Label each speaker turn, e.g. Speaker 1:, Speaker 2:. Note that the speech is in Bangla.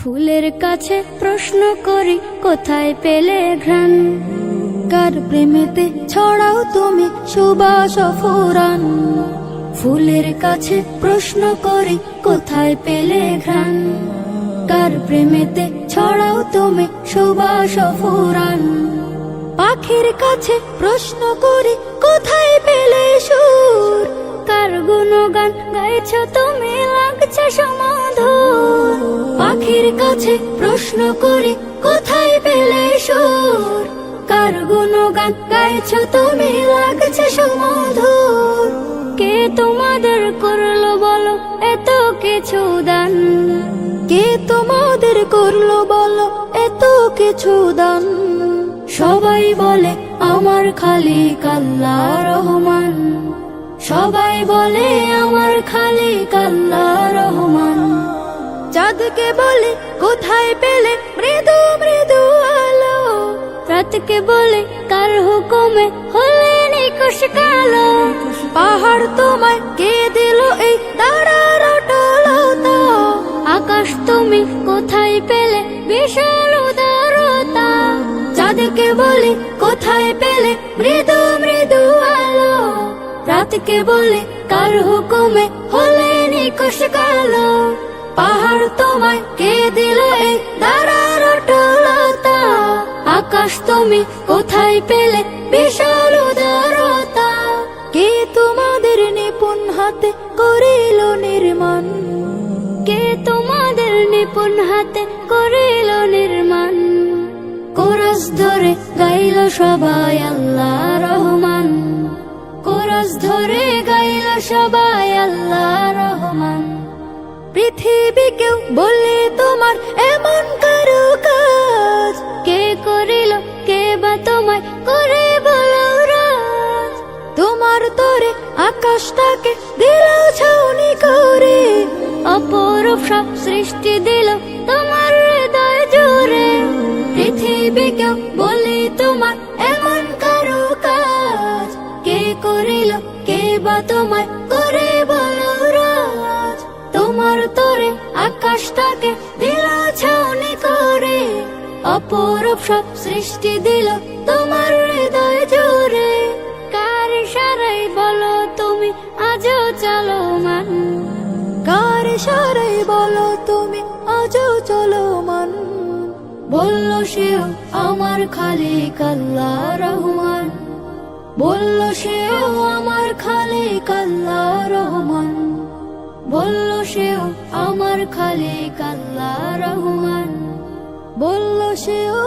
Speaker 1: ফুলের কাছে প্রশ্ন করি কোথায় পেলে ঘ্রাণ, কার প্রেমেতে ছড়াও তুমি সুবাস ফুরান। ফুলের কাছে প্রশ্ন করি কোথায় পেলে ঘ্রাণ, কার প্রেমেতে ছড়াও তুমি সুবাস ফুরান। পাখির কাছে প্রশ্ন করি কোথায় পেলে সুর, কার গুণগান গাইছ তুমি লাগছে সমধুর। পাখির কাছে প্রশ্ন করি কোথায় পেলে সুর, কার গুণগান গাইছ তুমি লাগছে সমধুর। কে তোমাদের করলো বলো এত কিছু দান, কে তোমাদের করলো বলো এত কিছু দান। সবাই বলে আমার খালিক আল্লাহ রহমান, সবাই বলে আমার খালিক আল্লাহ রহমান। চাঁদকে বলে কোথায় পেলে মৃদু মৃদু আলো, রাতকে বলে কার হুকুমে হলে নিকশ কালো। পাহাড় তোমায় কে দিল এই তারার অটলতা, আকাশ তুমি কোথায় পেলে বিশাল উদারতা। চাঁদকে বলে কোথায় পেলে মৃদু মৃদু আলো, রাতকে বলে কার হুকুমে হলে নিকশ কালো। পাহাড় তোমায় কে দিল এই তারার অটলতা, আকাশ তুমি কোথায় পেলে বিশাল উদারতা। কে তোমাদের নিপুণ হাতে করিল নির্মাণ, কে তোমাদের নিপুণ হাতে করিল নির্মাণ। কোরস ধরে গাইল সবাই আল্লাহ রহমান, কোরস ধরে গাইল সবাই আল্লাহ রহমান। পৃথিবীকেও বলে তোমার এমন কারো কাজ, কে করিল কে বা তোমায় করে বলো রাজ। তোমার তরে আকাশটাকে দিল ছাউনি করে, অপরূপ সব সৃষ্টি দিল তোমার হৃদয় জুড়ে। পৃথিবীকেও বলে তোমার এমন কারো কাজ, কে করিল কে বা তোমায় করে বলো রাজ। তোমার তরে আকাশটাকে দিল ছাউনি করে, অপরূপ সব সৃষ্টি দিল তোমার হৃদয় জুড়ে। কার ইশারায় বলো তুমি আজও চলমান, কার ইশারায় বলো তুমি আজও চলমান। বলল সেও আমার খালিক আল্লাহ রহমান, বলল সেও আমার খালিক আল্লাহ রহমান। বলল সেও আমার খালিক আল্লাহ রহমান, বলল সেও